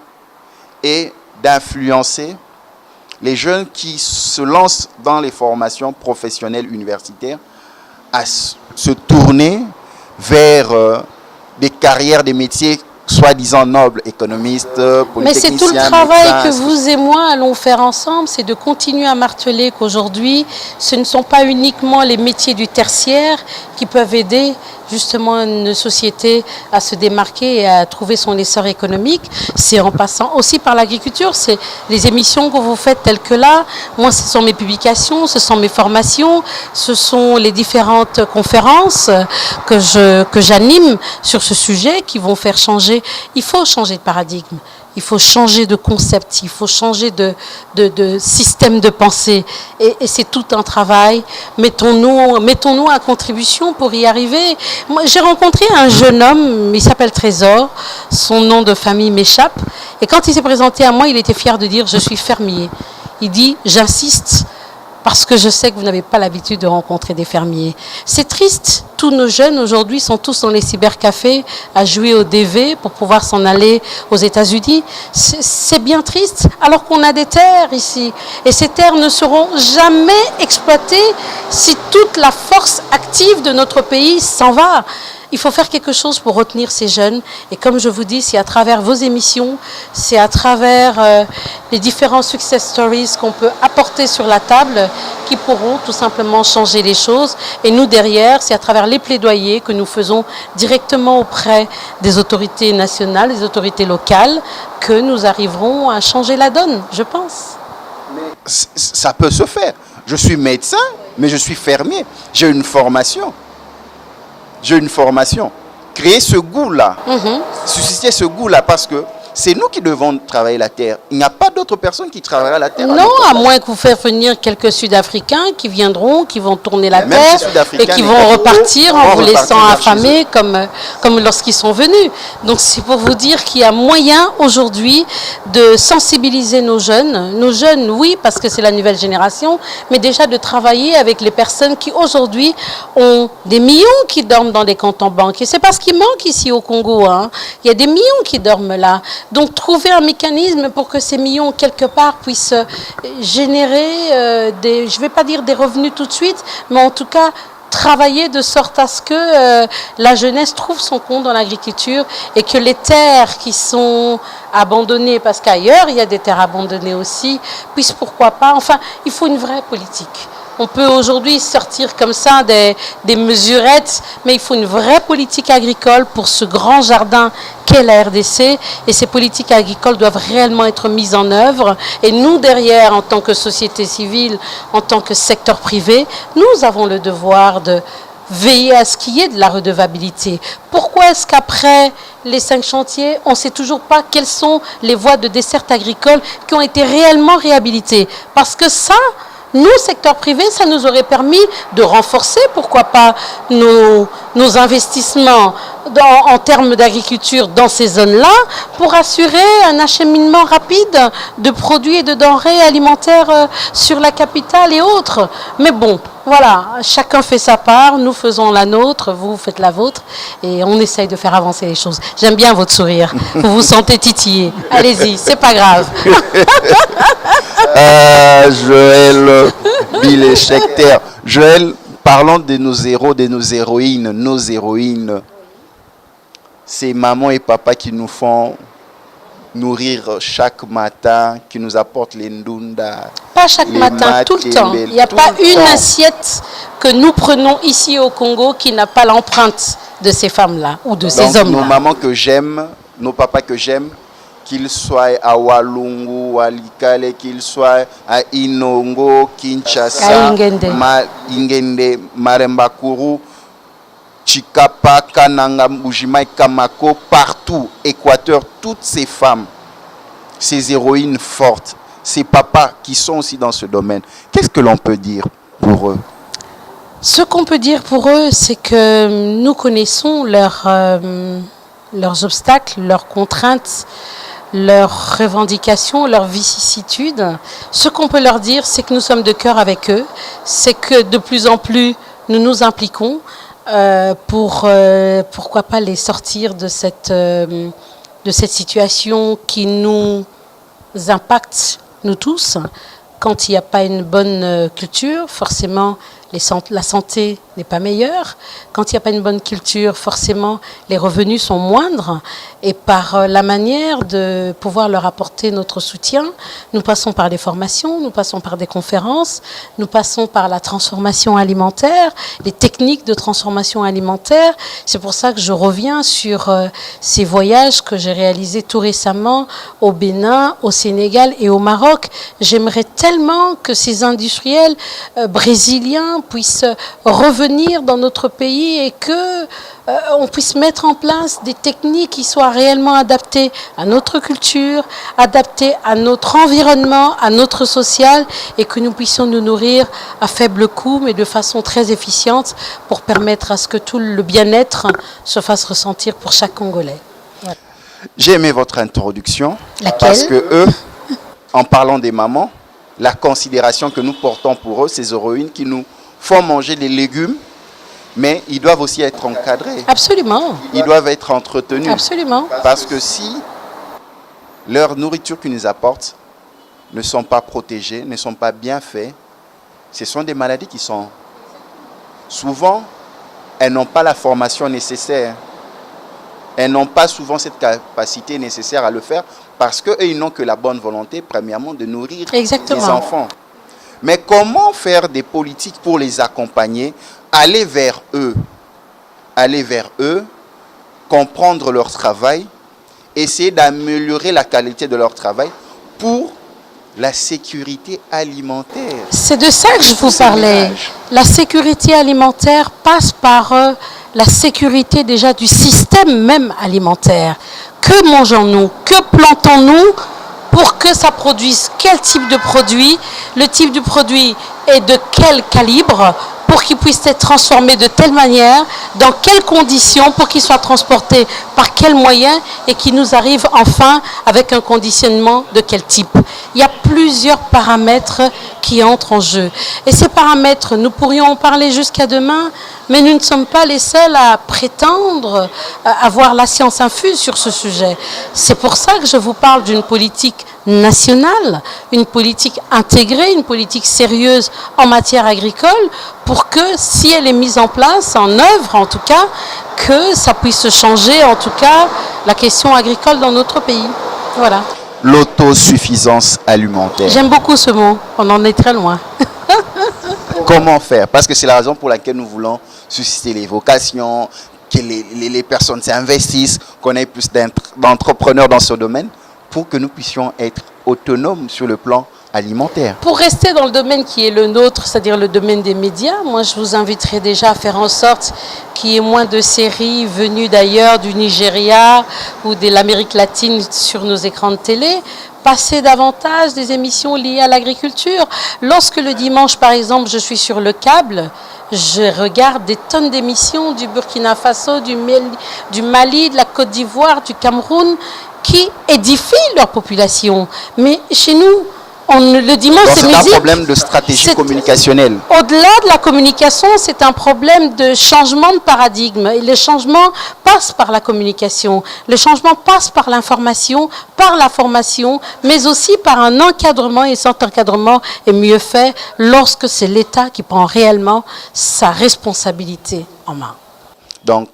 est d'influencer les jeunes qui se lancent dans les formations professionnelles universitaires à se tourner vers des carrières, des métiers soi-disant nobles, économistes, polytechniciens. Mais c'est tout le travail que vous et moi allons faire ensemble, c'est de continuer à marteler qu'aujourd'hui, ce ne sont pas uniquement les métiers du tertiaire qui peuvent aider justement une société à se démarquer et à trouver son essor économique, c'est en passant aussi par l'agriculture. C'est les émissions que vous faites telles que là. Moi, ce sont mes publications, ce sont mes formations, ce sont les différentes conférences que j'anime sur ce sujet qui vont faire changer. Il faut changer de paradigme. Il faut changer de concept, il faut changer de système de pensée. Et c'est tout un travail. Mettons-nous à contribution pour y arriver. Moi, j'ai rencontré un jeune homme, il s'appelle Trésor, son nom de famille m'échappe. Et quand il s'est présenté à moi, il était fier de dire « je suis fermier ». Il dit « j'insiste ». Parce que je sais que vous n'avez pas l'habitude de rencontrer des fermiers. C'est triste, tous nos jeunes aujourd'hui sont tous dans les cybercafés à jouer au DV pour pouvoir s'en aller aux États-Unis. C'est bien triste, alors qu'on a des terres ici. Et ces terres ne seront jamais exploitées si toute la force active de notre pays s'en va. Il faut faire quelque chose pour retenir ces jeunes. Et comme je vous dis, c'est à travers vos émissions, c'est à travers les différents success stories qu'on peut apporter sur la table qui pourront tout simplement changer les choses. Et nous, derrière, c'est à travers les plaidoyers que nous faisons directement auprès des autorités nationales, des autorités locales, que nous arriverons à changer la donne, je pense. Mais ça peut se faire. Je suis médecin, mais je suis fermier. J'ai une formation. Créer ce goût-là, susciter ce goût-là, parce que c'est nous qui devons travailler la terre. Il n'y a pas d'autres personnes qui travailleront la terre. Non, à moins que vous fassiez venir quelques Sud-Africains qui viendront, qui vont tourner la terre et qui vont repartir en vous laissant affamés comme lorsqu'ils sont venus. Donc c'est pour vous dire qu'il y a moyen aujourd'hui de sensibiliser nos jeunes, oui, parce que c'est la nouvelle génération, mais déjà de travailler avec les personnes qui aujourd'hui ont des millions qui dorment dans des comptes en banque. Et c'est parce qu'il manque ici au Congo. Hein. Il y a des millions qui dorment là. Donc trouver un mécanisme pour que ces millions, quelque part, puissent générer je ne vais pas dire des revenus tout de suite, mais en tout cas travailler de sorte à ce que la jeunesse trouve son compte dans l'agriculture et que les terres qui sont abandonnées, parce qu'ailleurs il y a des terres abandonnées aussi, puissent pourquoi pas, enfin il faut une vraie politique. On peut aujourd'hui sortir comme ça des mesurettes, mais il faut une vraie politique agricole pour ce grand jardin qu'est la RDC. Et ces politiques agricoles doivent réellement être mises en œuvre. Et nous, derrière, en tant que société civile, en tant que secteur privé, nous avons le devoir de veiller à ce qu'il y ait de la redevabilité. Pourquoi est-ce qu'après les 5 chantiers, on ne sait toujours pas quelles sont les voies de dessert agricole qui ont été réellement réhabilitées? Parce que ça, nous, secteur privé, ça nous aurait permis de renforcer, pourquoi pas, nos investissements en termes d'agriculture dans ces zones-là pour assurer un acheminement rapide de produits et de denrées alimentaires sur la capitale et autres. Mais bon, voilà, chacun fait sa part, nous faisons la nôtre, vous faites la vôtre et on essaye de faire avancer les choses. J'aime bien votre sourire, vous vous sentez titillé. Allez-y, c'est pas grave. Joël Bilé-Schecter. Joël, parlons de nos héros, de nos héroïnes. Nos héroïnes, c'est maman et papa qui nous font nourrir chaque matin, qui nous apportent les ndunda. Pas chaque matin, tout le temps. Il n'y a pas une assiette que nous prenons ici au Congo qui n'a pas l'empreinte de ces femmes-là ou de ces hommes-là. Nos mamans que j'aime, nos papas que j'aime, qu'ils soient à Walungu, à Likale, qu'ils soient à Inongo, Kinshasa, Ingende, Marembakuru, Chikapa, Kananga, Mujima, Kamako, partout, Équateur, toutes ces femmes, ces héroïnes fortes, ces papas qui sont aussi dans ce domaine, qu'est-ce que l'on peut dire pour eux? Ce qu'on peut dire pour eux, c'est que nous connaissons leurs obstacles, leurs contraintes, leurs revendications, leurs vicissitudes. Ce qu'on peut leur dire, c'est que nous sommes de cœur avec eux, c'est que de plus en plus nous nous impliquons pour, pourquoi pas, les sortir de cette situation qui nous impacte, nous tous. Quand il n'y a pas une bonne culture, forcément, la santé n'est pas meilleur. Quand il n'y a pas une bonne culture, forcément, les revenus sont moindres. Et par la manière de pouvoir leur apporter notre soutien, nous passons par des formations, nous passons par des conférences, nous passons par la transformation alimentaire, les techniques de transformation alimentaire. C'est pour ça que je reviens sur ces voyages que j'ai réalisés tout récemment au Bénin, au Sénégal et au Maroc. J'aimerais tellement que ces industriels brésiliens puissent revenir dans notre pays et que on puisse mettre en place des techniques qui soient réellement adaptées à notre culture, adaptées à notre environnement, à notre social, et que nous puissions nous nourrir à faible coût, mais de façon très efficiente pour permettre à ce que tout le bien-être se fasse ressentir pour chaque Congolais. Voilà. J'ai aimé votre introduction. Laquelle? Parce que eux, en parlant des mamans, la considération que nous portons pour eux, ces héroïnes qui nous font manger des légumes, mais ils doivent aussi être encadrés. Absolument. Ils doivent être entretenus. Absolument. Parce que si leur nourriture qu'ils nous apportent ne sont pas protégées, ne sont pas bien faits, ce sont des maladies qui sont... Souvent, elles n'ont pas la formation nécessaire. Elles n'ont pas souvent cette capacité nécessaire à le faire parce qu'eux, ils n'ont que la bonne volonté, premièrement, de nourrir Exactement. les enfants. Mais comment faire des politiques pour les accompagner, aller vers eux, comprendre leur travail, essayer d'améliorer la qualité de leur travail pour la sécurité alimentaire? C'est de ça que je vous parlais. La sécurité alimentaire passe par la sécurité déjà du système même alimentaire. Que mangeons-nous? Que plantons-nous pour que ça produise quel type de produit? Le type de produit est de quel calibre pour qu'il puisse être transformé de telle manière, dans quelles conditions, pour qu'il soit transporté par quels moyens et qu'il nous arrive enfin avec un conditionnement de quel type. Il y a plusieurs paramètres qui entrent en jeu. Et ces paramètres, nous pourrions en parler jusqu'à demain, mais nous ne sommes pas les seuls à prétendre avoir la science infuse sur ce sujet. C'est pour ça que je vous parle d'une politique nationale, une politique intégrée, une politique sérieuse en matière agricole, pour que si elle est mise en place, en œuvre en tout cas, que ça puisse changer en tout cas la question agricole dans notre pays. Voilà. L'autosuffisance alimentaire. J'aime beaucoup ce mot, on en est très loin. Comment faire? Parce que c'est la raison pour laquelle nous voulons susciter les vocations, que les personnes s'investissent, qu'on ait plus d'entrepreneurs dans ce domaine, pour que nous puissions être autonomes sur le plan alimentaire. Pour rester dans le domaine qui est le nôtre, c'est-à-dire le domaine des médias, moi je vous inviterai déjà à faire en sorte qu'il y ait moins de séries venues d'ailleurs, du Nigeria ou de l'Amérique latine sur nos écrans de télé. Passer davantage des émissions liées à l'agriculture. Lorsque le dimanche, par exemple, je suis sur le câble, je regarde des tonnes d'émissions du Burkina Faso, du Mali, de la Côte d'Ivoire, du Cameroun, qui édifient leur population. Mais chez nous, le dimanche, c'est musique. C'est un problème de stratégie communicationnelle. Au-delà de la communication, c'est un problème de changement de paradigme. Et le changement passe par la communication. Le changement passe par l'information, par la formation, mais aussi par un encadrement. Et cet encadrement est mieux fait lorsque c'est l'État qui prend réellement sa responsabilité en main. Donc,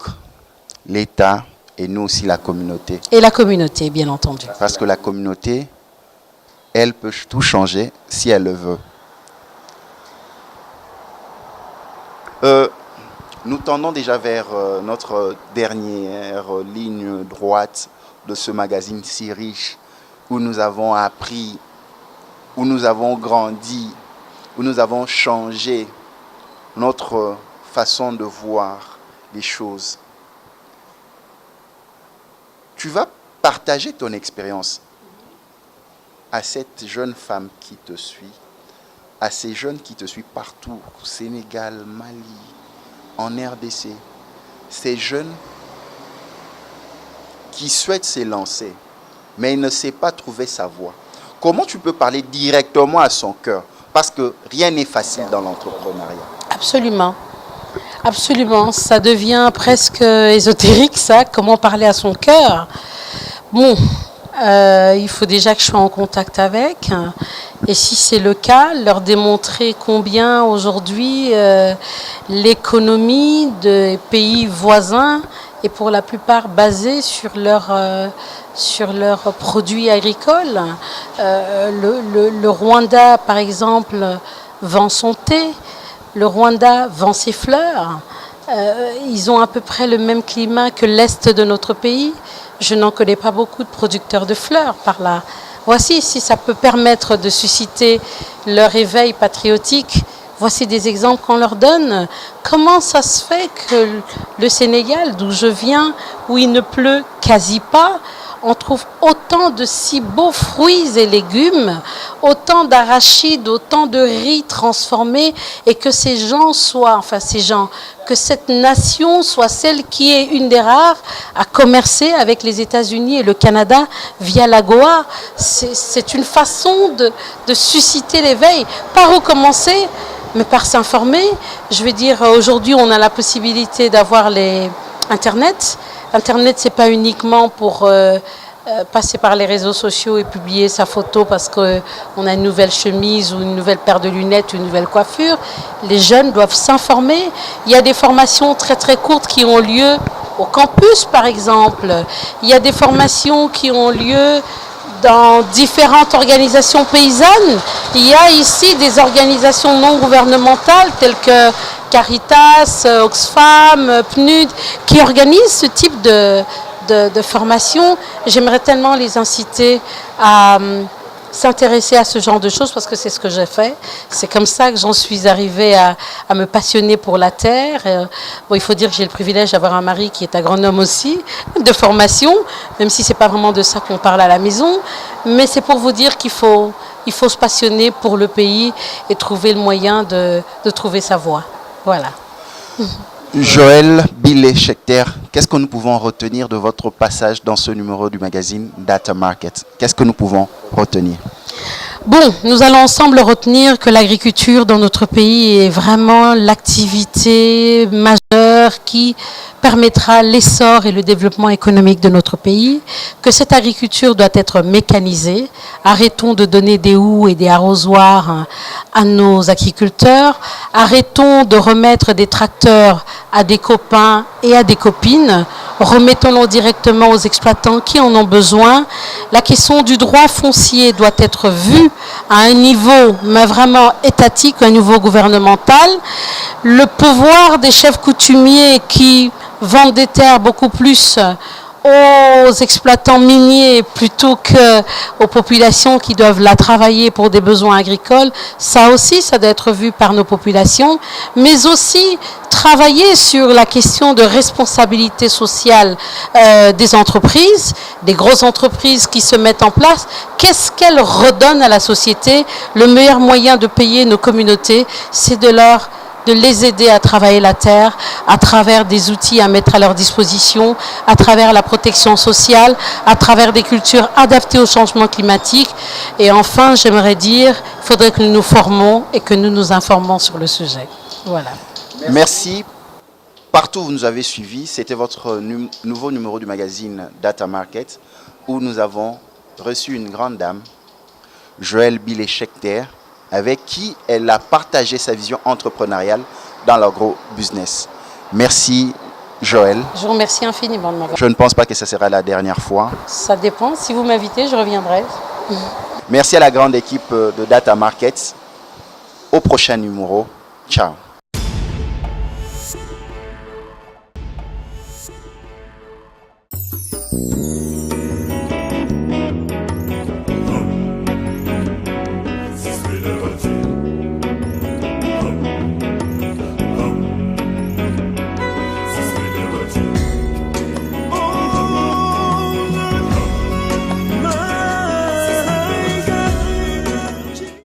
l'État et nous aussi la communauté. Et la communauté, bien entendu. Parce que la communauté, elle peut tout changer si elle le veut. Nous tendons déjà vers notre dernière ligne droite de ce magazine si riche, où nous avons appris, où nous avons grandi, où nous avons changé notre façon de voir les choses. Tu vas partager ton expérience à cette jeune femme qui te suit, à ces jeunes qui te suivent partout, au Sénégal, Mali, en RDC, ces jeunes qui souhaitent s'élancer, mais ils ne savent pas trouver sa voie. Comment tu peux parler directement à son cœur? Parce que rien n'est facile dans l'entrepreneuriat. Absolument. Absolument. Ça devient presque ésotérique, ça. Comment parler à son cœur? Bon. Il faut déjà que je sois en contact avec. Et si c'est le cas, leur démontrer combien aujourd'hui l'économie des pays voisins est pour la plupart basée sur leurs produits agricoles. Le Rwanda, par exemple, vend son thé, le Rwanda vend ses fleurs. Ils ont à peu près le même climat que l'Est de notre pays. Je n'en connais pas beaucoup de producteurs de fleurs par là. Voici, si ça peut permettre de susciter leur éveil patriotique, voici des exemples qu'on leur donne. Comment ça se fait que le Sénégal, d'où je viens, où il ne pleut quasi pas, on trouve autant de si beaux fruits et légumes, autant d'arachides, autant de riz transformés, et que ces gens soient, que cette nation soit celle qui est une des rares à commercer avec les États-Unis et le Canada via l'AGOA. C'est une façon de susciter l'éveil. Par où commencer? Mais par s'informer. Je vais dire, aujourd'hui, on a la possibilité d'avoir Internet. Internet, c'est pas uniquement pour passer par les réseaux sociaux et publier sa photo parce qu'on a une nouvelle chemise ou une nouvelle paire de lunettes ou une nouvelle coiffure. Les jeunes doivent s'informer. Il y a des formations très très courtes qui ont lieu au campus, par exemple. Il y a des formations qui ont lieu dans différentes organisations paysannes. Il y a ici des organisations non gouvernementales telles que Caritas, Oxfam, PNUD, qui organisent ce type de formation. J'aimerais tellement les inciter à s'intéresser à ce genre de choses parce que c'est ce que j'ai fait. C'est comme ça que j'en suis arrivée à me passionner pour la terre. Bon, il faut dire que j'ai le privilège d'avoir un mari qui est agronome aussi, de formation, même si c'est pas vraiment de ça qu'on parle à la maison. Mais c'est pour vous dire qu'il faut se passionner pour le pays et trouver le moyen de trouver sa voie. Voilà. Joël Billet-Schechter, qu'est-ce que nous pouvons retenir de votre passage dans ce numéro du magazine Data Market? Qu'est-ce que nous pouvons retenir? Bon, nous allons ensemble retenir que l'agriculture dans notre pays est vraiment l'activité majeure qui permettra l'essor et le développement économique de notre pays, que cette agriculture doit être mécanisée. Arrêtons de donner des houes et des arrosoirs à nos agriculteurs. Arrêtons de remettre des tracteurs à des copains et à des copines. Remettons-les directement aux exploitants qui en ont besoin. La question du droit foncier doit être vue à un niveau, mais vraiment étatique, un niveau gouvernemental. Le pouvoir des chefs coutumiers qui vendent des terres beaucoup plus aux exploitants miniers plutôt qu'aux populations qui doivent la travailler pour des besoins agricoles, ça aussi, ça doit être vu par nos populations, mais aussi travailler sur la question de responsabilité sociale des entreprises, des grosses entreprises qui se mettent en place. Qu'est-ce qu'elles redonnent à la société? Le meilleur moyen de payer nos communautés, c'est de les aider à travailler la terre à travers des outils à mettre à leur disposition, à travers la protection sociale, à travers des cultures adaptées au changement climatique. Et enfin, j'aimerais dire, il faudrait que nous nous formons et que nous nous informons sur le sujet. Voilà. Merci. Partout où vous nous avez suivis, c'était votre nouveau numéro du magazine Data Market où nous avons reçu une grande dame, Joël Billet-Schechter, avec qui elle a partagé sa vision entrepreneuriale dans l'agro-business. Merci Joël. Je vous remercie infiniment de m'avoir. Je ne pense pas que ce sera la dernière fois. Ça dépend. Si vous m'invitez, je reviendrai. Merci à la grande équipe de Data Market. Au prochain numéro. Ciao.